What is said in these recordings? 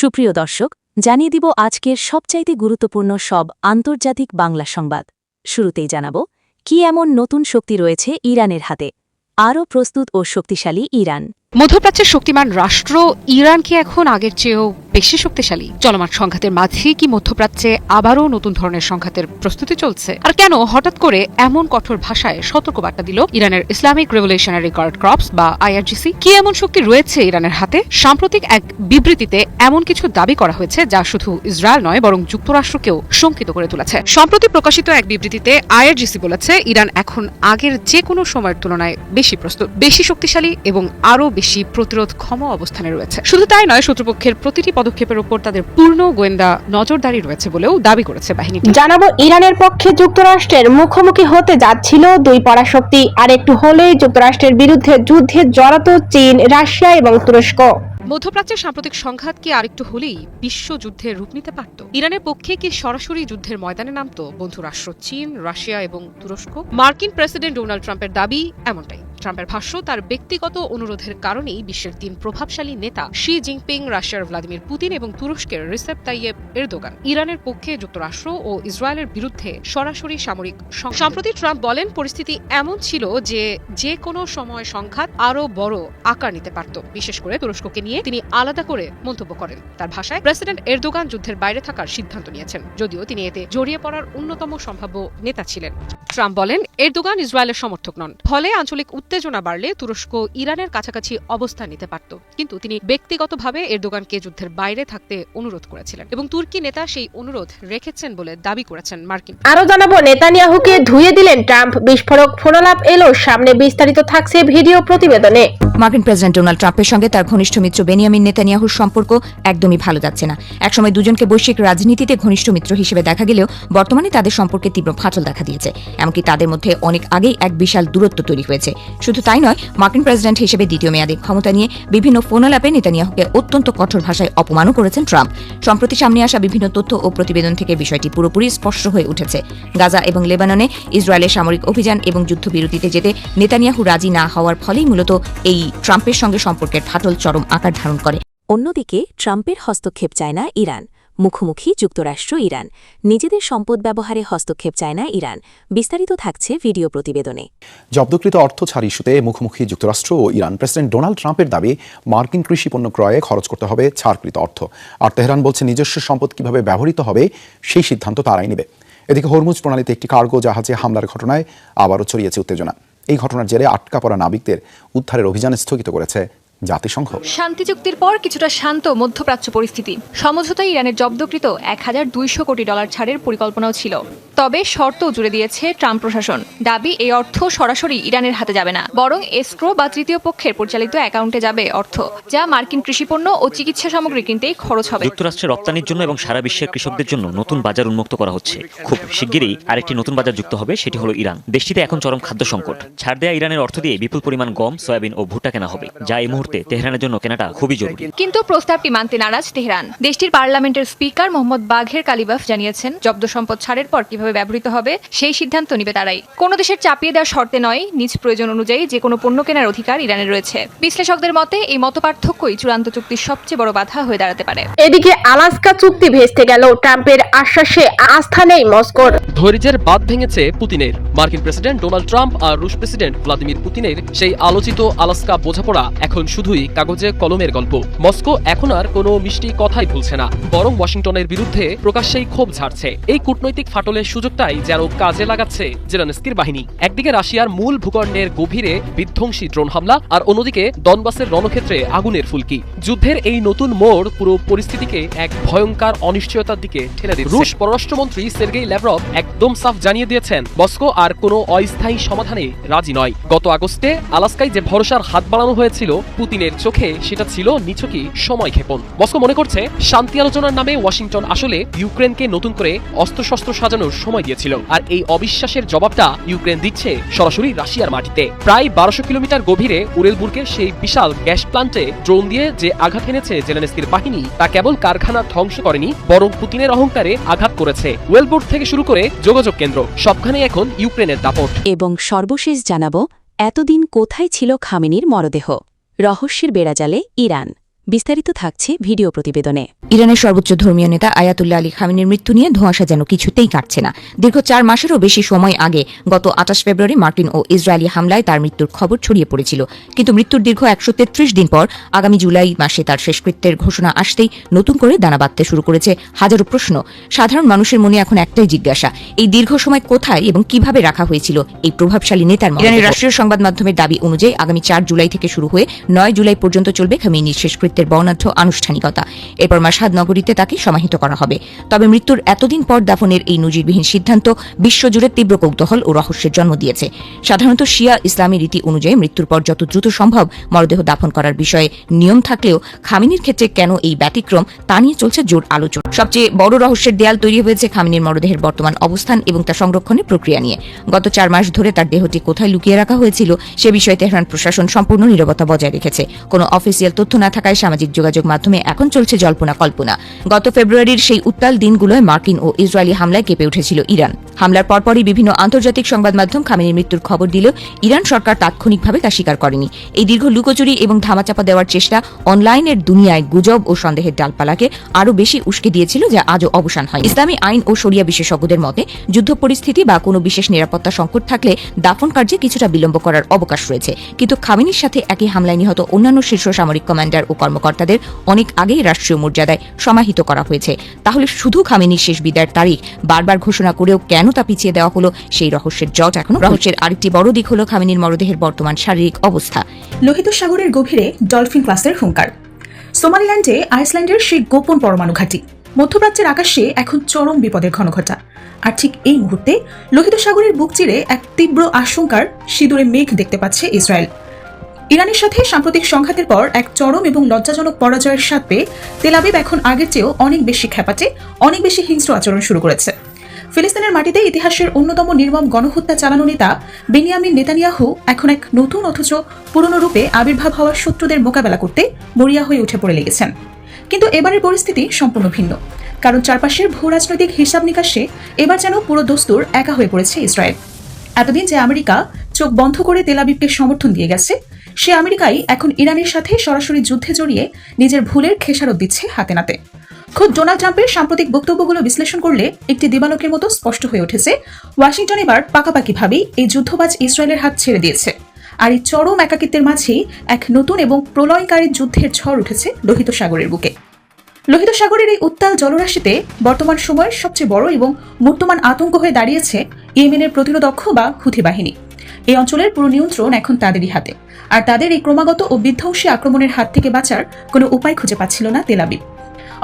সুপ্রিয় দর্শক, জানিয়ে দিব আজকের সবচাইতে গুরুত্বপূর্ণ সব আন্তর্জাতিক বাংলা সংবাদ। শুরুতেই জানাব কি এমন নতুন শক্তি রয়েছে ইরানের হাতে। আরও প্রস্তুত ও শক্তিশালী ইরান। মধ্যপ্রাচ্যের শক্তিমান রাষ্ট্র ইরান কি এখন আগের চেয়েও বেশি শক্তিশালী? চলমান সংঘাতের মাঝে কি মধ্যপ্রাচ্যে আবারও নতুন ধরনের সংঘাতের প্রস্তুতি চলছে? আর কেন হঠাৎ করে এমন কঠোর ভাষায় সতর্কবার্তা দিল ইরানের ইসলামিক রেভলিউশনারি গার্ড ক্রপস বা আইআরজিসি? কি এমন শক্তি রয়েছে ইরানের হাতে? সাম্প্রতিক এক বিবৃতিতে এমন কিছু দাবি করা হয়েছে যা শুধু ইসরায়েল নয় বরং যুক্তরাষ্ট্রকেও শঙ্কিত করে তুলেছে। সম্প্রতি প্রকাশিত এক বিবৃতিতে আইআরজিসি বলেছে ইরান এখন আগের যে কোনো সময়ের তুলনায় বেশি প্রস্তুত, বেশি শক্তিশালী এবং আরও বেশি প্রতিরোধক্ষম অবস্থানে রয়েছে। শুধু তাই নয়, শত্রুপক্ষের প্রতিটি পদক্ষেপের উপর তাদের পূর্ণ গোয়েন্দা নজরদারি রয়েছে বলেও দাবি করেছে বাহিনীটি। জানাবো ইরানের পক্ষে যুক্তরাষ্ট্রের মুখোমুখি হতে যাচ্ছিল দুই পরাশক্তি, আর একটু হলেই যুক্তরাষ্ট্রের বিরুদ্ধে যুদ্ধে জড়াতো চীন, রাশিয়া এবং তুরস্ক। মধ্যপ্রাচ্যের সাম্প্রতিক সংঘাত কি আরেকটু হলেই বিশ্বযুদ্ধের রূপ নিতে পারত? ইরানের পক্ষে কি সরাসরি যুদ্ধের ময়দানে নামত বন্ধু রাষ্ট্র চীন, রাশিয়া এবং তুরস্ক? মার্কিন প্রেসিডেন্ট ডোনাল্ড ট্রাম্পের দাবি এমনটাই। ট্রাম্পের ভাষ্য, তার ব্যক্তিগত অনুরোধের কারণেই বিশ্বের তিন প্রভাবশালী নেতা শি জিনপিং, রাশিয়ার ভ্লাদিমির পুতিন এবং তুরস্কের রিসেপ তাইয়েব এরদোগান ইরানের পক্ষে যুক্তরাষ্ট্র ও ইসরায়েলের বিরুদ্ধে সরাসরি সামরিক সম্প্রতি ট্রাম্প বলেন, পরিস্থিতি এমন ছিল যে কোনো সময় সংঘাত আরও বড় আকার নিতে পারত। বিশেষ করে তুরস্ককে নিয়ে তিনি আলাদা করে মন্তব্য করেন। তার ভাষায়, প্রেসিডেন্ট এরদোগান যুদ্ধের বাইরে থাকার সিদ্ধান্ত নিয়েছেন, যদিও তিনি এতে জড়িয়ে পড়ার অন্যতম সম্ভাব্য নেতা ছিলেন। ট্রাম্প বলেন, এরদোগান ইসরায়েলের সমর্থক নন, ফলে আঞ্চলিক উত্তেজনা বাড়লে তুরস্ক ইরানের কাছাকাছি অবস্থান নিতে পারত। কিন্তু তিনি ব্যক্তিগতভাবে এরদোগানকে যুদ্ধের বাইরে থাকতে অনুরোধ করেছিলেন এবং তুর্কি নেতা সেই অনুরোধ রেখেছেন বলে দাবি করেছেন মার্কিন। আরো জানাবো নেতানিয়াহুকে ধুয়ে দিলেন ট্রাম্প, বিস্ফোরক ফোনালাপ এলো সামনে। বিস্তারিত থাকছে ভিডিও প্রতিবেদনে। মার্কিন প্রেসিডেন্ট ডোনাল্ড ট্রাম্পের সঙ্গে তার ঘনিষ্ঠ মিত্র বেনিয়ামিন নেতানিয়াহুর সম্পর্ক একদমই ভালো যাচ্ছে না। একসময় দুজনকে বৈশ্বিক রাজনীতিতে ঘনিষ্ঠ মিত্র হিসেবে দেখা গেলেও বর্তমানে তাদের সম্পর্কে তীব্র ফাটল দেখা দিয়েছে। এমনকি তাদের মধ্যে অনেক আগেই এক বিশাল দূরত্ব তৈরি হয়েছে। শুধু তাই নয়, মার্কিন প্রেসিডেন্ট হিসেবে দ্বিতীয় মেয়াদে ক্ষমতা নিয়ে বিভিন্ন ফোনালাপে নেতানিয়াহুকে অত্যন্ত কঠোর ভাষায় অপমানও করেছেন ট্রাম্প। সম্প্রতি সামনে আসা বিভিন্ন তথ্য ও প্রতিবেদন থেকে বিষয়টি পুরোপুরি স্পষ্ট হয়ে উঠেছে। গাজা এবং লেবাননে ইসরায়েলের সামরিক অভিযান এবং যুদ্ধবিরতিতে যেতে নেতানিয়াহু রাজি না হওয়ার ফলেই মূলত এই ট্রাম্পের সঙ্গে সম্পর্কের ফাটল চরম আকার ধারণ করে। অন্যদিকে ট্রাম্পের হস্তক্ষেপ চায় না ইরান। মুখোমুখি যুক্তরাষ্ট্র ইরান। নিজেদের সম্পদ ব্যবহারে হস্তক্ষেপ চায় না ইরান। বিস্তারিত থাকছে ভিডিও প্রতিবেদনে। জব্দকৃত অর্থ ছাড় ইস্যুতে মুখোমুখি যুক্তরাষ্ট্র ও ইরান। প্রেসিডেন্ট ডোনাল্ড ট্রাম্পের দাবি, মার্কিন কৃষি পণ্য ক্রয়ে খরচ করতে হবে ছাড়কৃত অর্থ। আর তেহরান বলছে নিজস্ব সম্পদ কিভাবে ব্যবহৃত হবে সেই সিদ্ধান্ত তারাই নেবে। এদিকে হরমুজ প্রণালীতে একটি কার্গো জাহাজে হামলার ঘটনায় আবারও ছড়িয়েছে উত্তেজনা। এই ঘটনার জেরে আটকা পড়া নাবিকদের উদ্ধারের অভিযান স্থগিত করেছে জাতিসংঘ। শান্তি চুক্তির পর কিছুটা শান্ত মধ্যপ্রাচ্য পরিস্থিতি। সমঝোতায় ইরানের জব্দকৃত $1200 কোটি ছাড়ের পরিকল্পনাও ছিল, তবে শর্তও জুড়ে দিয়েছে ট্রাম্প প্রশাসন। দাবি, এই অর্থ সরাসরি ইরানের হাতে যাবে না, বরং এসক্রো বা তৃতীয় পক্ষের পরিচালিত অ্যাকাউন্টে যাবে অর্থ, যা মার্কিন কৃষিপণ্য ও চিকিৎসা সামগ্রী কিনতেই খরচ হবে। যুক্তরাষ্ট্রের রপ্তানির জন্য এবং সারা বিশ্বের কৃষকদের জন্য নতুন বাজার উন্মুক্ত করা হচ্ছে। খুব শিগগিরই আরেকটি নতুন বাজার যুক্ত হবে, সেটি হলো ইরান। দেশটিতে এখন চরম খাদ্য সংকট। ছাড় দেয়া ইরানের অর্থ দিয়ে বিপুল পরিমাণ গম, সয়াবিন ও ভুট্টা কেনা হবে, যা এই মুহূর্তে তেহরানের জন্য কেনাটা খুবই জরুরি। কিন্তু প্রস্তাবটি মানতে নারাজ তেহরান। দেশটির পার্লামেন্টের স্পিকার মোহাম্মদ বাঘের কালিবাফ জানিয়েছেন, জব্দ সম্পদ ছাড়ের পর কিভাবে ব্যবহৃত হবে সেই সিদ্ধান্ত নেবে তারাই। কোনো দেশের চাপিয়ে দেওয়ার শর্তে নয়, নিজ প্রয়োজন অনুযায়ী যে কোনো পণ্য কেনার অধিকার ইরানের রয়েছে। বিশ্লেষকদের মতে এই মতপার্থক্যই চূড়ান্ত চুক্তির সবচেয়ে বড় বাধা হয়ে দাঁড়াতে পারে। এদিকে আলাস্কা চুক্তি ভেস্তে গেল, ট্রাম্পের আশ্বাসে আস্থা নেই মস্কোর। ধৈর্যের বাঁধ ভেঙেছে পুতিনের। মার্কিন প্রেসিডেন্ট ডোনাল্ড ট্রাম্প আর রুশ প্রেসিডেন্ট ভ্লাদিমির পুতিনের সেই আলোচিত আলাস্কা বোঝাপড়া এখন শুধুই কাগজে কলমের গল্প। মস্কো এখন আর কোনো মিষ্টি কথাই ভুলছে না, বরং ওয়াশিংটনের বিরুদ্ধে প্রকাশ্যেই ক্ষোভ ঝাড়ছে। এই কূটনৈতিক ফাটলের সুযোগটাই যেন কাজে লাগাচ্ছে জেলেনস্কির বাহিনী। একদিকে রাশিয়ার মূল ভূখণ্ডের গভীরে বিধ্বংসী ড্রোন হামলা, আর অন্যদিকে দনবাসের রণক্ষেত্রে আগুনের ফুলকি। যুদ্ধের এই নতুন মোড় পুরো পরিস্থিতিকে এক ভয়ঙ্কর অনিশ্চয়তার দিকে ঠেলে দিচ্ছে। রুশ পররাষ্ট্রমন্ত্রী সের্গেই ল্যাভরভ একদম সাফ জানিয়ে দিয়েছেন, মস্কো আর কোনো অস্থায়ী সমাধানে রাজি নয়। গত আগস্টে আলাস্কায় যে ভরসার হাত বাড়ানো হয়েছিল, পুতিনের চোখে সেটা ছিল নিছকই সময় ক্ষেপণ। মস্কো মনে করছে শান্তি আলোচনার নামে ওয়াশিংটন আসলে ইউক্রেনকে নতুন করে অস্ত্রশস্ত্র সাজানোর সময় দিয়েছিল, আর এই অবিশ্বাসের জবাবটা ইউক্রেন দিচ্ছে সরাসরি রাশিয়ার মাটিতে। প্রায় 1200 কিলোমিটার গভীরে উরেলবুর্গের সেই বিশাল গ্যাস প্লান্টে ড্রোন দিয়ে যে আঘাত এনেছে জেলেনস্কির বাহিনী, তা কেবল কারখানা ধ্বংস করেনি, বরং পুতিনের অহংকারে আঘাত করেছে। ওয়েলবুর্গ থেকে শুরু করে যোগাযোগ কেন্দ্র, সবখানে এখন ইউক্রেনের দাপট। এবং সর্বশেষ জানাবো, এতদিন কোথায় ছিল খামেনির মরদেহ? রহস্যের বেড়াজালে ইরান। বিস্তারিত থাকছে ভিডিও প্রতিবেদনে। ইরানের সর্বোচ্চ ধর্মীয় নেতা আয়াতুল্লাহ আলী খামেনির মৃত্যু নিয়ে ধোঁয়াশা যেন কিছুতেই কাটছে না। দীর্ঘ 4 মাসেরও বেশি সময় আগে গত 28 ফেব্রুয়ারি মার্কিন ও ইসরায়েলি হামলায় তার মৃত্যুর খবর ছড়িয়ে পড়েছিল, কিন্তু মৃত্যুর দীর্ঘ 133 দিন পর আগামী জুলাই মাসে তার শেষকৃত্যের ঘোষণা আসতেই নতুন করে দানা বাঁধতে শুরু করেছে হাজারো প্রশ্ন। সাধারণ মানুষের মনে এখন একটাই জিজ্ঞাসা, এই দীর্ঘ সময় কোথায় এবং কিভাবে রাখা হয়েছিল এই প্রভাবশালী নেতার মরদেহ? ইরানের রাষ্ট্রীয় সংবাদ মাধ্যমের দাবি অনুযায়ী আগামী 4 জুলাই থেকে শুরু হয়ে 9 জুলাই পর্যন্ত চলবে খামেনির শেষকৃত্যের বর্ণাঢ্য আনুষ্ঠানিকতা। এরপর মাশহাদ নগরীতে তাকে সমাহিত করা হবে। তবে মৃত্যুর এতদিন পর দাফনের এই নজিরবিহীন সিদ্ধান্ত বিশ্বজুড়ে তীব্র কৌতূহল ও রহস্যের জন্ম দিয়েছে। সাধারণত শিয়া ইসলামী রীতি অনুযায়ী মৃত্যুর পর যত দ্রুত সম্ভব মরদেহ দাফন করার বিষয়ে নিয়ম থাকলেও খামেনির ক্ষেত্রে কেন এই ব্যতিক্রম তা নিয়ে চলছে জোর আলোচনা। সবচেয়ে বড় রহস্যের দেয়াল তৈরি হয়েছে খামেনির মরদেহের বর্তমান অবস্থান এবং তা সংরক্ষণের প্রক্রিয়া নিয়ে। গত 4 মাস ধরে তার দেহটি কোথায় লুকিয়ে রাখা হয়েছিল সে বিষয়ে তেহরান প্রশাসন সম্পূর্ণ নীরবতা বজায় রেখেছে। কোনো অফিসিয়াল তথ্য না থাকায় সামাজিক যোগাযোগ মাধ্যমে এখন চলছে জল্পনা কল্পনা। গত ফেব্রুয়ারির সেই উত্তাল দিনগুলোয় মার্কিন ও ইসরায়েলি হামলায় কেঁপে উঠেছিল ইরান। হামলার পরপরই বিভিন্ন আন্তর্জাতিক সংবাদ মাধ্যম খামেনির মৃত্যুর খবর দিলেও ইরান সরকার তাৎক্ষণিকভাবে তা স্বীকার করেনি। এই দীর্ঘ লুকোচুরি এবং ধামাচাপা দেওয়ার চেষ্টা অনলাইনের দুনিয়ায় গুজব ও সন্দেহের ডালপালাকে আরও বেশি উস্কে দিয়েছিল, যা আজও অবসান হয়। ইসলামী আইন ও শরিয়া বিশেষজ্ঞদের মতে যুদ্ধ পরিস্থিতি বা কোনো বিশেষ নিরাপত্তা সংকট থাকলে দাফন কার্যে কিছুটা বিলম্ব করার অবকাশ রয়েছে, কিন্তু খামেনির সাথে একই হামলায় নিহত অন্যান্য শীর্ষ সামরিক কমান্ডার ও কর্মকর্তাদের অনেক আগেই রাষ্ট্রীয় মর্যাদায় সমাহিত করা হয়েছে। তাহলে শুধু খামেনির শেষ বিদায়ের তারিখ বারবার ঘোষণা করেও কেন তা পিছিয়ে দেওয়া হলো, সেই রহস্যের জট এখনো। রহস্যের আরেকটি বড় দিক হলো খামেনির মরদেহের বর্তমান শারীরিক অবস্থা। লোহিত সাগরের গভীরে ডলফিন ক্লাসের হুঙ্কার, সোমালিল্যান্ডে আইসল্যান্ডের সেই গোপন পরমাণু ঘাঁটি, মধ্যপ্রাচ্যের আকাশে এখন চরম বিপদের ঘনঘটা। আর ঠিক এই মুহূর্তে লোহিত সাগরের বুক চিরে এক তীব্র আশঙ্কার সিঁদুরে মেঘ দেখতে পাচ্ছে ইসরায়েল। ইরানের সাথে সাম্প্রতিক সংঘাতের পর এক চরম এবং লজ্জাজনক পরাজয়ের স্বাদ পেয়ে তেল আবিব এখন আগের চেয়েও অনেক বেশি খ্যাপাটে, অনেক বেশি হিংস্র আচরণ শুরু করেছে। ফিলিস্তিনের মাটিতে ইতিহাসের অন্যতম নির্মম গণহত্যা চালানো নেতা বেনিয়ামিন নেতানিয়াহু এখন এক নতুন অথচ পুরনো রূপে আবির্ভাব হওয়া শত্রুদের মোকাবেলা করতে মরিয়া হয়ে উঠে পড়ে লেগেছেন। কিন্তু এবারের পরিস্থিতি সম্পূর্ণ ভিন্ন, কারণ চারপাশের ভূ রাজনৈতিক হিসাব নিকাশে এবার যেন পুরো দস্তুর একা হয়ে পড়েছে ইসরায়েল। এতদিন যে আমেরিকা চোখ বন্ধ করে তেল আবিবকে সমর্থন দিয়ে গেছে, সে আমেরিকাই এখন ইরানের সাথে সরাসরি যুদ্ধে জড়িয়ে নিজের ভুলের খেসারত দিচ্ছে হাতে নাতে। খোদ ডোনাল্ড ট্রাম্পের সাম্প্রতিক বক্তব্যগুলো বিশ্লেষণ করলে একটি দিবালোকের মতো স্পষ্ট হয়ে উঠেছে ওয়াশিংটন এবার পাকাপাকিভাবেই এই যুদ্ধবাজ ইসরায়েলের হাত ছেড়ে দিয়েছে। আর এই চরম একাকিত্বের মাঝেই এক নতুন এবং প্রলয়কারী যুদ্ধের ঝড় উঠেছে লোহিত সাগরের বুকে। লোহিত সাগরের এই উত্তাল জলরাশিতে বর্তমান সময়ের সবচেয়ে বড় এবং মূর্তমান আতঙ্ক হয়ে দাঁড়িয়েছে ইয়েমেনের প্রতিরোধক্ষ বা হুথি বাহিনী। এই অঞ্চলের পুরো নিয়ন্ত্রণ এখন তাদেরই হাতে, আর তাদের এই ক্রমাগত ও বিধ্বংসী আক্রমণের হাত থেকে বাঁচার কোনো উপায় খুঁজে পাচ্ছিল না তেল আবিব।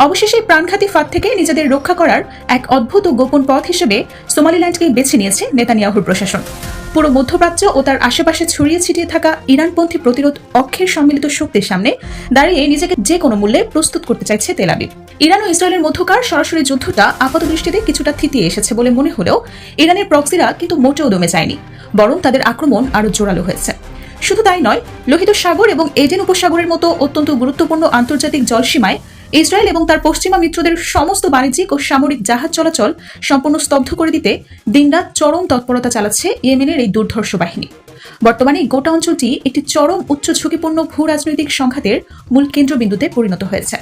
অবশেষে প্রাণঘাতী ফাঁদ থেকে নিজেদের রক্ষা করার এক অদ্ভুত ও গোপন পথ হিসেবে সোমালিল্যান্ডকেই বেছে নিয়েছে নেতানিয়াহুর প্রশাসন। পুরো মধ্যপ্রাচ্য ও তার আশেপাশে ছড়িয়ে ছিটিয়ে থাকা ইরানপন্থী প্রতিরোধ অক্ষের সম্মিলিত শক্তির সামনে দাঁড়িয়ে নিজেকে যে কোনো মূল্যে প্রস্তুত করতে চাইছে তেল আবিব। ইরান ও ইসরায়েলের মধ্যকার সরাসরি যুদ্ধটা আপাতদৃষ্টিতে কিছুটা থিতিয়ে এসেছে বলে মনে হলেও ইরানের প্রক্সিরা কিন্তু মোটেও দমে যায়নি, বরং তাদের আক্রমণ আরও জোরালো হয়েছে। শুধু তাই নয়, লোহিত সাগর এবং এডেন উপসাগরের মতো অত্যন্ত গুরুত্বপূর্ণ আন্তর্জাতিক জলসীমায় ইসরায়েল এবং তার পশ্চিমা মিত্রদের সমস্ত বাণিজ্যিক ও সামরিক জাহাজ চলাচল সম্পূর্ণ স্তব্ধ করে দিতে দিনরাত চরম তৎপরতা চালাচ্ছে ইয়েমেনের এই দুর্ধর্ষ বাহিনী। বর্তমানে এই গোটা অঞ্চলটি একটি চরম উচ্চ ঝুঁকিপূর্ণ ভূ রাজনৈতিক সংঘাতের মূল কেন্দ্রবিন্দুতে পরিণত হয়েছে,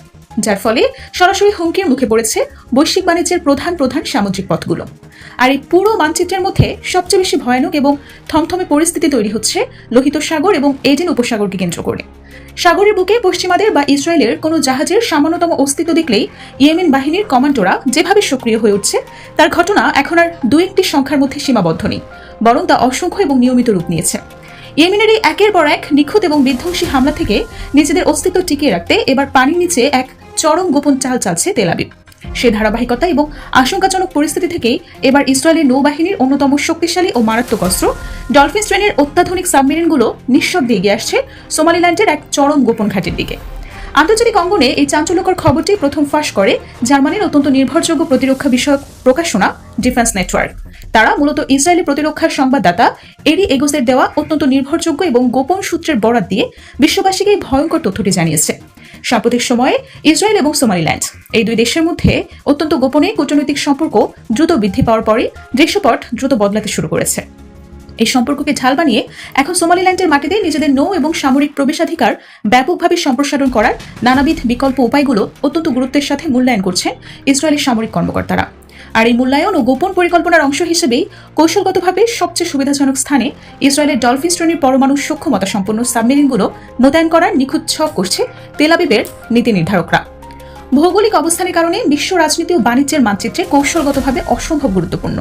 যার ফলে সরাসরি হুমকির মুখে পড়েছে বৈশ্বিক বাণিজ্যের প্রধান প্রধান সামুদ্রিক পথগুলো। আর এই পুরো মানচিত্রের মধ্যে সবচেয়ে বেশি ভয়ানক এবং থমথমে পরিস্থিতি তৈরি হচ্ছে লোহিত সাগর এবং এডেন উপসাগরকে কেন্দ্র করে। সাগরের বুকে পশ্চিমাদের বা ইসরায়েলের কোনো জাহাজের সামান্যতম অস্তিত্ব দেখলেই ইয়েমেন বাহিনীর কমান্ডোরা যেভাবে সক্রিয় হয়ে উঠছে তার ঘটনা এখন আর 2-1টি সংখ্যার মধ্যে সীমাবদ্ধ নেই, বরং তা অসংখ্য এবং নিয়মিত রূপ নিয়েছে। ইয়েমেনের এই একের পর এক নিখুঁত এবং বিধ্বংসী হামলা থেকে নিজেদের অস্তিত্ব টিকিয়ে রাখতে এবার পানির নিচে এক চরম গোপন চাল চালছে তেল আবিব। সে ধারাবাহিকতা এবং আশঙ্কাজনক পরিস্থিতি থেকেই এবার ইসরায়েলের নৌবাহিনীর অন্যতম শক্তিশালী ও মারাত্মক অস্ত্র ডলফিন শ্রেণীর অত্যাধুনিক সাবমেরিনগুলো নিঃশব্দে এগিয়ে আসছে সোমালিল্যান্ডের এক চরম গোপন ঘাঁটির দিকে। আন্তর্জাতিক অঙ্গনে এই চাঞ্চল্যকর খবরটি প্রথম ফাঁস করে জার্মানির অত্যন্ত নির্ভরযোগ্য প্রতিরক্ষা বিষয়ক প্রকাশনা ডিফেন্স নেটওয়ার্ক। তারা মূলত ইসরায়েলি প্রতিরক্ষার সংবাদদাতা এরি এগোসের দেওয়া অত্যন্ত নির্ভরযোগ্য এবং গোপন সূত্রের বরাত দিয়ে বিশ্ববাসীকে এই ভয়ঙ্কর তথ্যটি জানিয়েছে। সাম্প্রতিক সময়ে ইসরায়েল এবং সোমালিল্যান্ড এই দুই দেশের মধ্যে অত্যন্ত গোপনে কূটনৈতিক সম্পর্ক দ্রুত বৃদ্ধি পাওয়ার পরে দৃশ্যপট দ্রুত বদলাতে শুরু করেছে। এই সম্পর্ককে ঢাল বানিয়ে এখন সোমালিল্যান্ডের মাটিতে নিজেদের নৌ এবং সামরিক প্রবেশাধিকার ব্যাপকভাবে সম্প্রসারণ করার নানাবিধ বিকল্প উপায়গুলো অত্যন্ত গুরুত্বের সাথে মূল্যায়ন করছেন ইসরায়েলের সামরিক কর্মকর্তারা। আর এই মূল্যায়ন ও গোপন পরিকল্পনার অংশ হিসেবেই কৌশলগতভাবে সবচেয়ে সুবিধাজনক স্থানে ইসরায়েলের ডলফিন শ্রেণীর পরমাণু সক্ষমতা সম্পন্ন সাবমেরিনগুলো মোতায়েন করার নিখুঁত ছক করছে তেল আবিবের নীতি নির্ধারকরা। ভৌগোলিক অবস্থানের কারণে বিশ্ব রাজনীতি ও বাণিজ্যের মানচিত্রে কৌশলগতভাবে অসম্ভব গুরুত্বপূর্ণ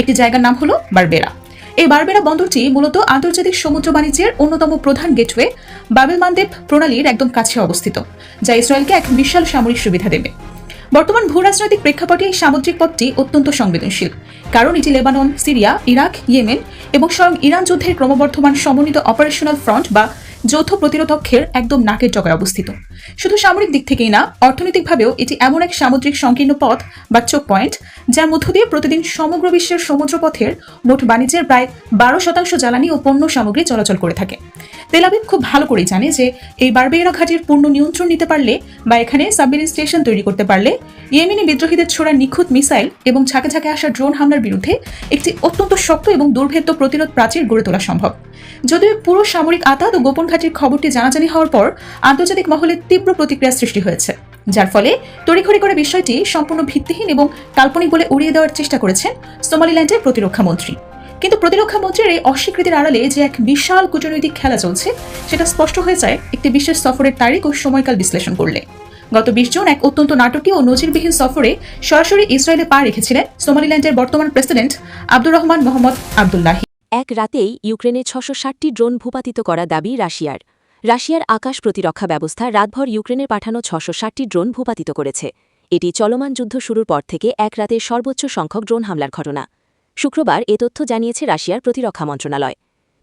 একটি জায়গার নাম হলো বারবেরা। এই বারবেরা বন্দরটি মূলত আন্তর্জাতিক সমুদ্র বাণিজ্যের অন্যতম প্রধান গেটওয়ে বাবেল মানদেব প্রণালীর একদম কাছে অবস্থিত, যা ইসরায়েলকে এক বিশাল সামরিক সুবিধা দেবে। বর্তমান ভূরাজনৈতিক প্রেক্ষাপটে এই সামুদ্রিক পথটি অত্যন্ত সংবেদনশীল, কারণ এটি লেবানন, সিরিয়া, ইরাক, ইয়েমেন এবং স্বয়ং ইরান যুদ্ধের ক্রমবর্ধমান সমন্বিত অপারেশনাল ফ্রন্ট বা যৌথ প্রতিরোধক্ষের একদম নাকের ডগায় অবস্থিত। শুধু সামরিক দিক থেকেই না, অর্থনৈতিকভাবেও এটি এমন এক সামুদ্রিক সংকীর্ণ পথ বা চোক পয়েন্ট, যার মধ্য দিয়ে প্রতিদিন সমগ্র বিশ্বের সমুদ্রপথের মোট বাণিজ্যের প্রায় 12% জ্বালানি ও পণ্য সামগ্রী চলাচল করে থাকে। তেল আবিব খুব ভালো করেই জানে যে এই বারবেরা ঘাটির পূর্ণ নিয়ন্ত্রণ নিতে পারলে বা এখানে সাবমেরিন স্টেশন তৈরি করতে পারলে ইয়েমেনি বিদ্রোহীদের ছোড়া নিখুঁত মিসাইল এবং ঝাঁকে ঝাঁকে আসা ড্রোন হামলার বিরুদ্ধে একটি অত্যন্ত শক্ত এবং দুর্ভেদ্য প্রতিরোধ প্রাচীর গড়ে তোলা সম্ভব। যদিও পুরো সামরিক আতাত ও গোপন ঘাটির খবরটি জানাজানি হওয়ার পর আন্তর্জাতিক মহলে তীব্র প্রতিক্রিয়া সৃষ্টি হয়েছে, যার ফলে তড়িঘড়ি করে বিষয়টি সম্পূর্ণ ভিত্তিহীন এবং কাল্পনিক বলে উড়িয়ে দেওয়ার চেষ্টা করেছেন সোমালিল্যান্ডের প্রতিরক্ষা মন্ত্রী। কিন্তু প্রতিরক্ষা মন্ত্রীর এই অস্বীকৃতির আড়ালে যে এক বিশাল কূটনৈতিক খেলা চলছে সেটা স্পষ্ট হয়ে যায় একটি বিশেষ সফরের তারিখ ও সময়কাল বিশ্লেষণ করলে। গত 20 জুন এক অত্যন্ত নাটকীয় ও নজিরবিহীন সফরে সরাসরি ইসরায়েলে পা রেখেছিলেন সোমালিল্যান্ডের বর্তমান প্রেসিডেন্ট আব্দুর রহমান মোহাম্মদ আবদুল্লাহি। এক রাতেই ইউক্রেনে 660টি ড্রোন ভূপাতিত করা দাবি রাশিয়ার। রাশিয়ার আকাশ প্রতিরক্ষা ব্যবস্থা রাতভর ইউক্রেনের পাঠানো 660টি ড্রোন ভূপাতিত করেছে। এটি চলমান যুদ্ধ শুরুর পর থেকে এক রাতে সর্বোচ্চ সংখ্যক ড্রোন হামলার ঘটনা। শুক্রবার এ তথ্য জানিয়েছে রাশিয়ার প্রতিরক্ষা মন্ত্রণালয়।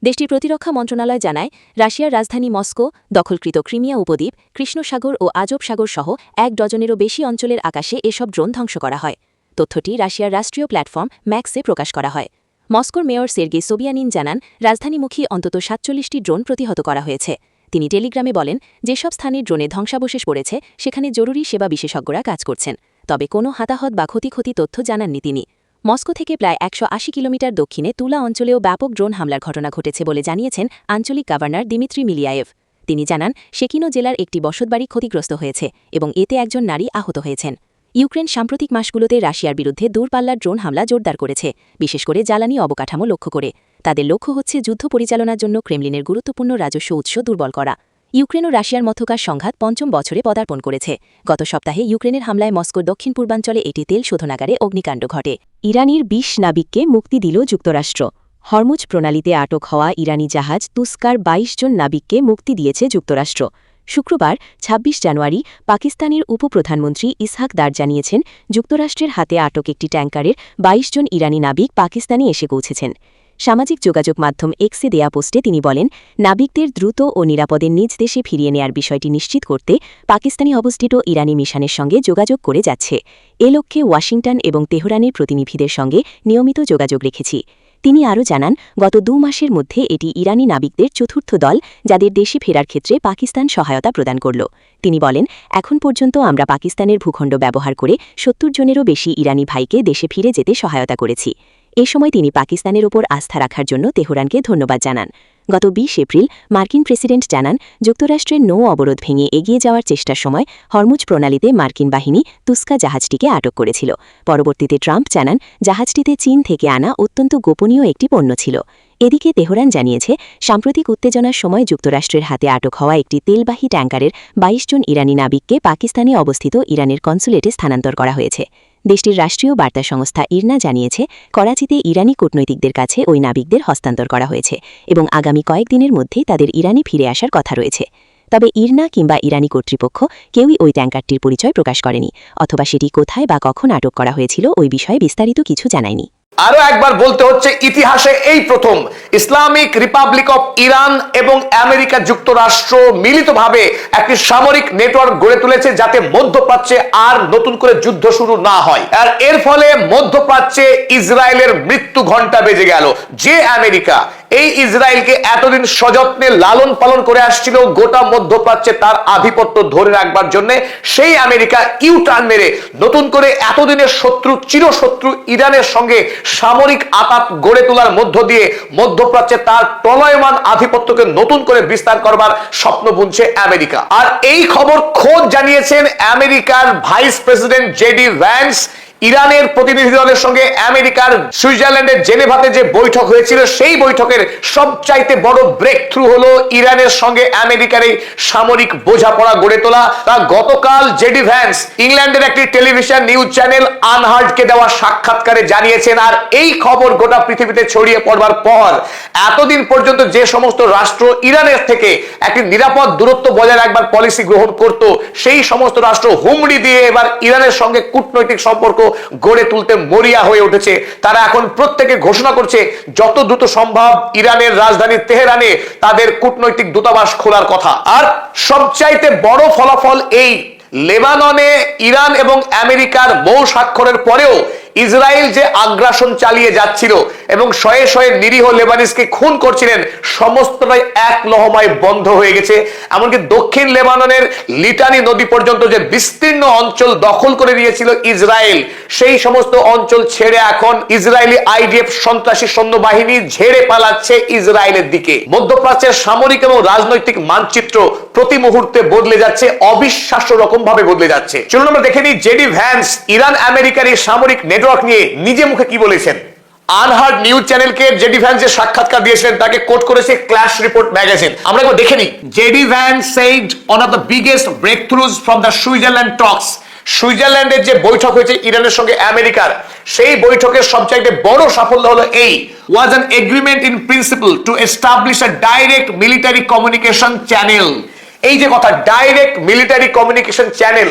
দেশটির প্রতিরক্ষা মন্ত্রণালয় জানায়, রাশিয়ার রাজধানী মস্কো, দখলকৃত ক্রিমিয়া উপদ্বীপ, কৃষ্ণসাগর ও আজব সাগর সহ 1 ডজনেরও বেশি অঞ্চলের আকাশে এসব ড্রোন ধ্বংস করা হয়। তথ্যটি রাশিয়ার রাষ্ট্রীয় প্ল্যাটফর্ম ম্যাক্সে প্রকাশ করা হয়। মস্কোর মেয়র সের্গেই সোবিয়ানিন জানান, রাজধানীমুখী অন্তত 47টি ড্রোন প্রতিহত করা হয়েছে। তিনি টেলিগ্রামে বলেন, যেসব স্থানে ড্রোনে ধ্বংসাবশেষ পড়েছে সেখানে জরুরি সেবা বিশেষজ্ঞরা কাজ করছেন, তবে কোনো হতাহত বা ক্ষতি তথ্য জানাননি তিনি। মস্কো থেকে প্রায় 180 কিলোমিটার দক্ষিণে তুলা অঞ্চলেও ব্যাপক ড্রোন হামলার ঘটনা ঘটেছে বলে জানিয়েছেন আঞ্চলিক গভর্নর দিমিত্রি মিলিয়ায়েভ। তিনি জানান, শেকিনো জেলার একটি বসতবাড়ি ক্ষতিগ্রস্ত হয়েছে এবং এতে একজন নারী আহত হয়েছেন। ইউক্রেন সাম্প্রতিক মাসগুলোতে রাশিয়ার বিরুদ্ধে দূরপাল্লার ড্রোন হামলা জোরদার করেছে, বিশেষ করে জ্বালানি অবকাঠামো লক্ষ্য করে। তাদের লক্ষ্য হচ্ছে যুদ্ধ পরিচালনার জন্য ক্রেমলিনের গুরুত্বপূর্ণ রাজস্ব উৎস দুর্বল করা। ইউক্রেন ও রাশিয়ার মধ্যকার সংঘাত 5ম বছরে পদার্পণ করেছে। গত সপ্তাহে ইউক্রেনের হামলায় মস্কোর দক্ষিণ পূর্বাঞ্চলে একটি তেল শোধনাগারে অগ্নিকাণ্ড ঘটে। ইরানির 20 নাবিককে মুক্তি দিল যুক্তরাষ্ট্র। হরমুজ প্রণালীতে আটক হওয়া ইরানি জাহাজ তুস্কার 22 জন নাবিককে মুক্তি দিয়েছে যুক্তরাষ্ট্র। শুক্রবার 26 জানুয়ারি পাকিস্তানের উপপ্রধানমন্ত্রী ইসহাক দার জানিয়েছেন, যুক্তরাষ্ট্রের হাতে আটক একটি ট্যাঙ্কারের 22 জন ইরানি নাবিক পাকিস্তানে এসে পৌঁছেছেন। সামাজিক যোগাযোগ মাধ্যম এক্সে দেয়া পোস্টে তিনি বলেন, নাবিকদের দ্রুত ও নিরাপদে নিজ দেশে ফিরিয়ে নেয়ার বিষয়টি নিশ্চিত করতে পাকিস্তানি অবস্থিত ইরানি মিশনের সঙ্গে যোগাযোগ করে যাচ্ছে। এ লক্ষ্যে ওয়াশিংটন এবং তেহরানের প্রতিনিধিদের সঙ্গে নিয়মিত যোগাযোগ রেখেছি। তিনি আরও জানান, গত 2 মাসের মধ্যে এটি ইরানি নাবিকদের চতুর্থ দল, যাদের দেশে ফেরার ক্ষেত্রে পাকিস্তান সহায়তা প্রদান করল। তিনি বলেন, এখন পর্যন্ত আমরা পাকিস্তানের ভূখণ্ড ব্যবহার করে 70 জনেরও বেশি ইরানি ভাইকে দেশে ফিরে যেতে সহায়তা করেছি। এ সময় তিনি পাকিস্তানের ওপর আস্থা রাখার জন্য তেহরানকে ধন্যবাদ জানান। গত 20 এপ্রিল মার্কিন প্রেসিডেন্ট জানান, যুক্তরাষ্ট্রের নৌ অবরোধ ভেঙে এগিয়ে যাওয়ার চেষ্টার সময় হরমুজ প্রণালীতে মার্কিন বাহিনী তুস্কা জাহাজটিকে আটক করেছিল। পরবর্তীতে ট্রাম্প জানান, জাহাজটিতে চীন থেকে আনা অত্যন্ত গোপনীয় একটি পণ্য ছিল। এদিকে তেহরান জানিয়েছে, সাম্প্রতিক উত্তেজনার সময় যুক্তরাষ্ট্রের হাতে আটক হওয়া একটি তেলবাহী ট্যাঙ্কারের 22 জন ইরানি নাবিককে পাকিস্তানে অবস্থিত ইরানের কনসুলেটে স্থানান্তর করা হয়েছে। দেশটির রাষ্ট্রীয় বার্তা সংস্থা ইরনা জানিয়েছে, করাচিতে ইরানি কূটনৈতিকদের কাছে ওই নাবিকদের হস্তান্তর করা হয়েছে এবং আগামী কয়েকদিনের মধ্যেই তাদের ইরানে ফিরে আসার কথা রয়েছে। তবে ইরনা কিংবা ইরানি কর্তৃপক্ষ কেউই ওই ট্যাঙ্কারটির পরিচয় প্রকাশ করেনি, অথবা সেটি কোথায় বা কখন আটক করা হয়েছিল ওই বিষয়ে বিস্তারিত কিছু জানায়নি। আরো একবার বলতে হচ্ছে, ইতিহাসে এই প্রথম ইসলামিক রিপাবলিক অফ ইরান এবং আমেরিকা যুক্তরাষ্ট্র মিলিতভাবে একটি সামরিক নেটওয়ার্ক গড়ে তুলেছে, যাতে মধ্যপ্রাচ্যে আর নতুন করে যুদ্ধ শুরু না হয়। আর এর ফলে মধ্যপ্রাচ্যে ইসরায়েলের মৃত্যু ঘণ্টা বেজে গেল। যে আমেরিকা এই ইসরায়েলকে এতদিন সযত্নে লালন পালন করে আসছিল গোটা মধ্যপ্রাচ্যে তার আধিপত্য ধরে রাখবার জন্য, সেই আমেরিকা ইউটার্ন মেরে নতুন করে এতদিনের শত্রু, চিরশত্রু ইরানের সঙ্গে সামরিক আতাত গড়ে তোলার মধ্য দিয়ে মধ্যপ্রাচ্যে তার প্রলয়মান আধিপত্যকে নতুন করে বিস্তার করবার স্বপ্ন বুনছে আমেরিকা। আর এই খবর খোদ জানিয়েছেন আমেরিকার ভাইস প্রেসিডেন্ট জেডি ভ্যান্স। ইরানের প্রতিনিধি দলের সঙ্গে আমেরিকার সুইজারল্যান্ডের জেনেভাতে যে বৈঠক হয়েছিল, সেই বৈঠকের সবচাইতে বড় ব্রেক থ্রু হলো ইরানের সঙ্গে আমেরিকার এই সামরিক বোঝাপড়া গড়ে তোলা। তা গতকাল জেডি ভ্যান্স ইংল্যান্ডের একটি টেলিভিশন নিউজ চ্যানেল আনহার্ডকে দেওয়া সাক্ষাৎকারে জানিয়েছেন। আর এই খবর গোটা পৃথিবীতে ছড়িয়ে পড়বার পর এতদিন পর্যন্ত যে সমস্ত রাষ্ট্র ইরানের থেকে একটি নিরাপদ দূরত্ব বজায় রাখবার পলিসি গ্রহণ করত, সেই সমস্ত রাষ্ট্র হুমড়ি দিয়ে এবার ইরানের সঙ্গে কূটনৈতিক সম্পর্ক গড়ে তুলতে মরিয়া হয়ে উঠেছে। তারা এখন প্রত্যেকে ঘোষণা করছে যত দ্রুত সম্ভব ইরানের রাজধানী তেহরানে তাদের কূটনৈতিক দূতাবাস খোলার কথা। আর সবচাইতে বড় ফলাফল এই, লেবাননে ইরান এবং আমেরিকার মৌ স্বাক্ষরের পরেও ইসরায়েল যে আগ্রাসন চালিয়ে যাচ্ছিল এবং শয়ে শয়ে নিরীহ লেবানিসকে খুন করছিলেন, সমস্তটাই এক লহমায় বন্ধ হয়ে গেছে। এমনকি দক্ষিণ লেবাননের লিটানি নদী পর্যন্ত যে বিস্তীর্ণ অঞ্চল দখল করে নিয়েছিল ইসরায়েল, সেই সমস্ত অঞ্চল ছেড়ে এখন ইসরায়েলি আইডিএফ সন্ত্রাসী সৈন্যবাহিনী ঝেড়ে পালাচ্ছে ইসরায়েলের দিকে। মধ্যপ্রাচ্যের সামরিক এবং রাজনৈতিক মানচিত্র প্রতি মুহূর্তে বদলে যাচ্ছে, অবিশ্বাস্য রকম ভাবে বদলে যাচ্ছে। চলুন আমরা দেখে নিই জেডি ভ্যান্স ইরান আমেরিকার এই সামরিক নেটওয়ার্ক নিয়ে নিজে মুখে কি বলেছেন। আনহার্ড নিউজ চ্যানেলকে জেডি ভ্যান্স যে সাক্ষাৎকার দিয়েছিলেন তাকে কোট করেছে ক্ল্যাশ রিপোর্ট ম্যাগাজিন। আমরা একবার দেখে নিই। JD Vance said one of the biggest breakthroughs from the Switzerland talks. সুইজারল্যান্ডের যে বৈঠক হয়েছে ইরানের সঙ্গে আমেরিকার, সেই বৈঠকের সবচাইতে বড় সাফল্য হলো এই, was an agreement in principle to establish a direct military communication channel. এই যে কথা, direct military communication channel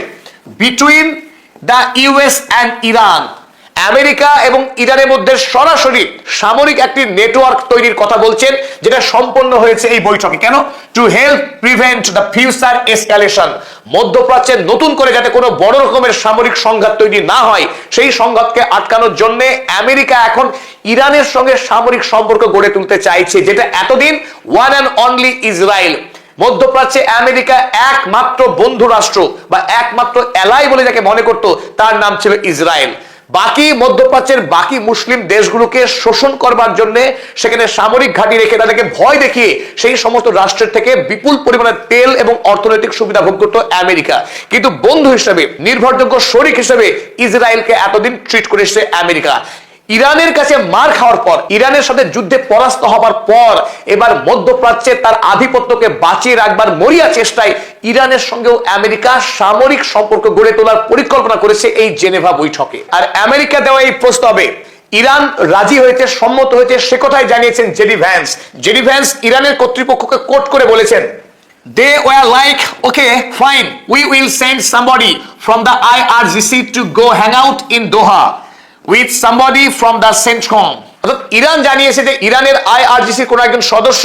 between the US and Iran, America এবং ইরানের মধ্যে সরাসরি সামরিক একটি নেটওয়ার্ক তৈরির কথা বলছেন, যেটা সম্পন্ন হয়েছে এই বৈঠকে। কেন? To help prevent the future escalation. মধ্যপ্রাচ্যে নতুন করে যাতে কোনো বড় রকমের সামরিক সংঘাত তৈরি না হয়, সেই সংঘাতকে আটকানোর জন্য আমেরিকা এখন ইরানের সঙ্গে সামরিক সম্পর্ক গড়ে তুলতে চাইছে, যেটা এতদিন ওয়ান অ্যান্ড অনলি ইসরায়েল। মধ্যপ্রাচ্যে আমেরিকা একমাত্র বন্ধু রাষ্ট্র বা একমাত্র এলাই বলে যাকে মনে করত, তার নাম ছিল ইসরায়েল। বাকি মধ্যপ্রাচ্যের বাকি মুসলিম দেশগুলোকে শোষণ করবার জন্য সেখানে সামরিক ঘাঁটি রেখে তাদেরকে ভয় দেখিয়ে সেই সমস্ত রাষ্ট্রের থেকে বিপুল পরিমাণে তেল এবং অর্থনৈতিক সুবিধা ভোগ করত আমেরিকা। কিন্তু বন্ধু হিসেবে, নির্ভরযোগ্য শরিক হিসেবে ইসরায়েলকে এতদিন ট্রিট করে এসেছে আমেরিকা। ইরানের কাছে মার খাওয়ার পর, ইরানের সাথে যুদ্ধে পরাস্ত হবার পর এবার মধ্যপ্রাচ্যে তার আধিপত্যকে বাঁচিয়ে রাখবার মরিয়া চেষ্টায় ইরানের সঙ্গেও আমেরিকা সামরিক সম্পর্ক গড়ে তোলার পরিকল্পনা করেছে এই জেনেভা বৈঠকে। আর আমেরিকা দেওয়া এই প্রস্তাবে ইরান রাজি হয়েছে, সম্মত হয়েছে, সে কথাই জানিয়েছেন জেডি ভ্যান্স। জেডি ভ্যান্স ইরানের কর্তৃপক্ষকে কোট করে বলেছেন, they were like, okay fine, we will send somebody from the IRGC to go hang out in Doha with somebody from the CENTCOM। Iran জানিয়েছে যে ইরানের IRGC কোন একজন সদস্য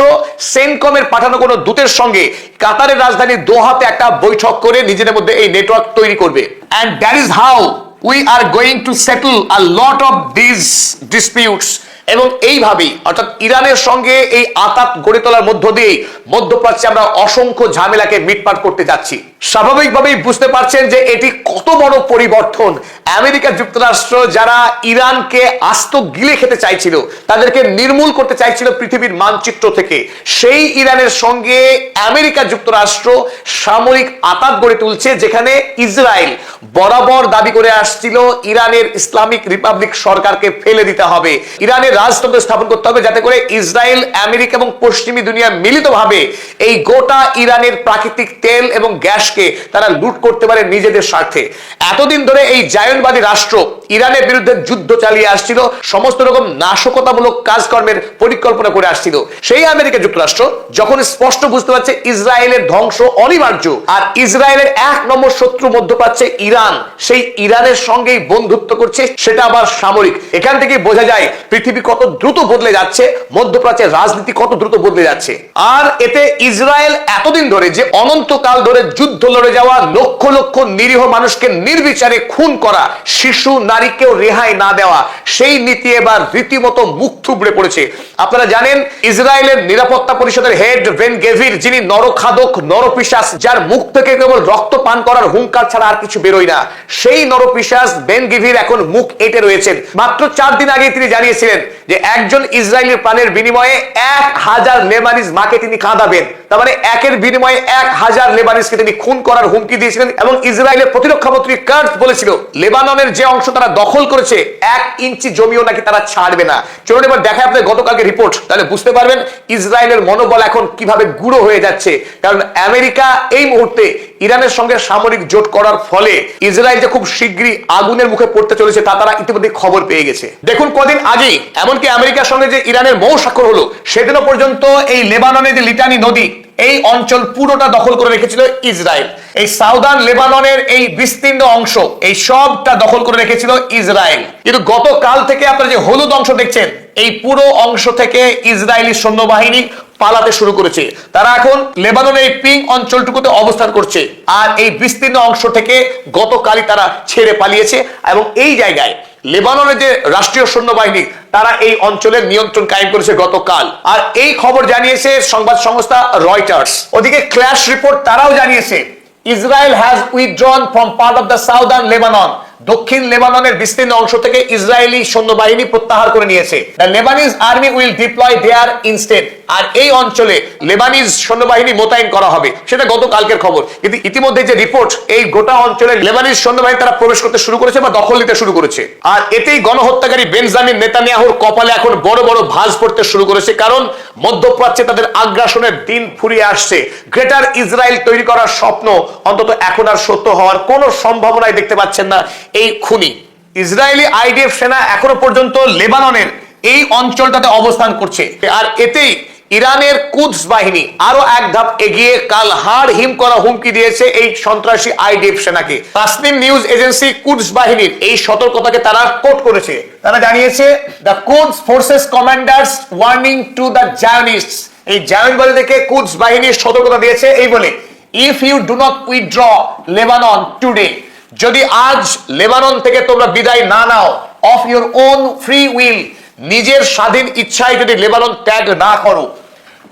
সেন্টকমের পাঠানো কোন দূতের সঙ্গে কাতারের রাজধানী দোহাতে একটা বৈঠক করে নিজেদের মধ্যে এই নেটওয়ার্ক তৈরি করবে। and that is how we are going to settle a lot of these disputes। এবং এইভাবেই অর্থাৎ ইরানের সঙ্গে এই আতাত গড়ে তোলার মধ্য দিয়ে মধ্যপ্রাচ্যে আমরা অসংখ্য ঝামেলাকে মিটমাট করতে যাচ্ছি। স্বাভাবিকভাবেই বুঝতে পারছেন যে এটি কত বড় পরিবর্তন। আমেরিকা যুক্তরাষ্ট্র যারা ইরানকে আস্ত গিলে খেতে চাইছিল, তাদেরকে নির্মূল করতে চাইছিল পৃথিবীর মানচিত্র থেকে, সেই ইরানের সঙ্গে আমেরিকা যুক্তরাষ্ট্র সামরিক আতাত গড়ে তুলছে, যেখানে ইসরায়েল বরাবর দাবি করে আসছিল ইরানের ইসলামিক রিপাবলিক সরকারকে ফেলে দিতে হবে, ইরানের রাজতন্ত্র স্থাপন করতে হবে, যাতে করে ইসরায়েল, আমেরিকা এবং পশ্চিমী দুনিয়া মিলিতভাবে এই গোটা ইরানের প্রাকৃতিক তেল এবং গ্যাসকে তারা লুট করতে পারে নিজেদের স্বার্থে। এতদিন ধরে এই জায়নবাদী রাষ্ট্র ইরানের বিরুদ্ধে যুদ্ধ চালিয়ে আসছিল, সমস্ত রকম নাশকতামূলক কাজকর্মের পরিকল্পনা করে আসছিল। সেই আমেরিকা যুক্তরাষ্ট্র যখন স্পষ্ট বুঝতে পারছে ইসরায়েলের ধ্বংস অনিবার্য, আর ইসরায়েলের এক নম্বর শত্রু মধ্যপ্রাচ্যে ইরান, সেই ইরানের সঙ্গেই বন্ধুত্ব করছে, সেটা আবার সামরিক। এখান থেকে বোঝা যায় পৃথিবী কত দ্রুত বদলে যাচ্ছে, মধ্যপ্রাচ্যের রাজনীতি কত দ্রুত বদলে যাচ্ছে। আর এতে ইসরায়েল এতদিন ধরে যে অনন্তকাল ধরে যুদ্ধ লড়ে যাওয়া, লক্ষ লক্ষ নিরীহ মানুষকে নির্বিচারে খুন করা, শিশু নারীকেও রেহাই না দেওয়া, সেই নীতি এবার রীতিমতো মুখ থুবড়ে পড়েছে। আপনারা জানেন ইসরায়েলের নিরাপত্তা পরিষদের হেড বেন গেভির, যিনি নরখাদক, নরপিশাচ, যার মুখ থেকে কেবল রক্ত পান করার হুঙ্কার ছাড়া আর কিছু বেরোয় না, সেই নরপিশাচ বেন গেভির এখন মুখ এঁটে রয়েছেন। মাত্র 4 দিন আগে তিনি জানিয়েছিলেন যে একজন ইসরায়েলের প্রাণের বিনিময়ে 1000 লেবানিজ মাকে তিনি কাঁদাবেন। তার মানে একের বিনিময়ে 1000 লেবানিজকে তিনি খুন করার হুমকি দিয়েছিলেন। এবং ইসরায়েলের প্রতিরক্ষা মন্ত্রী কার্জ বলেছিল লেবাননের যে অংশ তারা দখল করেছে 1 ইঞ্চি জমিও নাকি তারা ছাড়বে না। চলুন এবার দেখা আপনাদের গতকালকে রিপোর্ট, তাহলে বুঝতে পারবেন ইসরায়েলের মনোবল এখন কিভাবে গুঁড়ো হয়ে যাচ্ছে। কারণ আমেরিকা এই মুহূর্তে ইরানের সঙ্গে সামরিক জোট করার ফলে ইসরায়েল যে খুব শীঘ্রই আগুনের মুখে পড়তে চলেছে তা তারা ইতিমধ্যে খবর পেয়ে গেছে। দেখুন কদিন আগেই এমনকি আমেরিকার সঙ্গে যে ইরানের মৌ স্বাক্ষর হলো, সেদিনও পর্যন্ত এই লেবাননের যে লিটানি নদী, এই অঞ্চল পুরোটা দখল করে রেখেছিল ইসরায়েল। এই সাউদার্ন লেবাননের এই বিস্তীর্ণ অংশ, এই সবটা দখল করে রেখেছিল ইসরায়েল। কিন্তু গতকাল থেকে আপনারা যে হলুদ অংশ দেখছেন, এই পুরো অংশ থেকে ইসরায়েলি সৈন্যবাহিনী পালাতে শুরু করেছে। তারা এখন লেবাননের এই পিং অঞ্চলটুকুতে অবস্থান করছে, আর এই বিস্তীর্ণ অংশ থেকে গতকালই তারা ছেড়ে পালিয়েছে। এবং এই জায়গায় লেবাননের যে রাষ্ট্রীয় সৈন্যবাহিনী, তারা এই অঞ্চলের নিয়ন্ত্রণ কায়েম করেছে গতকাল। আর এই খবর জানিয়েছে সংবাদ সংস্থা রয়টার্স। ওদিকে ক্ল্যাশ রিপোর্ট তারাও জানিয়েছে Israel has withdrawn from part of the southern Lebanon. দক্ষিণ লেবাননের বিস্তীর্ণ অংশ থেকে ইসরায়েলি সৈন্যবাহিনী প্রত্যাহার করে নিয়েছে। The Lebanese army will deploy there instead. আর এই অঞ্চলে লেবানিজ সৈন্যবাহিনী মোতায়েন করা হবে, সেটা গতকালকের খবর। কিন্তু ইতিমধ্যে যে রিপোর্ট, এই গোটা অঞ্চলে লেবানিজ সৈন্যবাহিনী তারা প্রবেশ করতে শুরু করেছে বা দখল নিতে শুরু করেছে। আর এতেই গণহত্যাকারী বেঞ্জামিন নেতানিয়াহুর কপালে এখন বড় বড় ভাঁজ পড়তে শুরু করেছে। কারণ মধ্যপ্রাচ্যে তাদের আগ্রাসনের দিন ফুরিয়ে আসছে। গ্রেটার ইসরায়েল তৈরি করার স্বপ্ন অন্তত এখন আর সত্য হওয়ার কোনো সম্ভাবনাই দেখতে পাচ্ছেন না এই খুনি। ইসরায়েলি আইডিএফ সেনা এখনো পর্যন্ত লেবাননের এই অঞ্চলটাতে অবস্থান করছে। আর এতেই ইরানের কুদস বাহিনী আরো এক ধাপ এগিয়ে কাল হাড় হিম করা হুমকি দিয়েছে এই সন্ত্রাসী আইডিএফ সেনাকে। তাসনিম নিউজ এজেন্সি কুদস বাহিনীর এই সতর্কতাকে তারা কোট করেছে। তারা জানিয়েছে the Quds forces commanders warning to the Zionists. এই জায়নবাদী থেকে কুদস বাহিনীর সতর্কতা দিয়েছে এই বলে, if you do not withdraw Lebanon today, যদি আজ লেবানন থেকে তোমরা বিদায় না নাও, of your own free will, নিজের স্বাধীন ইচ্ছায় যদি লেবানন ত্যাগ না করো,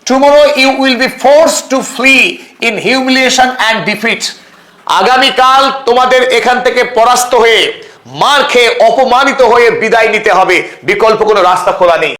tomorrow you will be forced to flee in humiliation and defeat. আগামীকাল তোমাদের এখান থেকে পরাস্ত হয়ে, মার খেয়ে, অপমানিত হয়ে বিদায় নিতে হবে। বিকল্প কোনো রাস্তা খোলা নেই।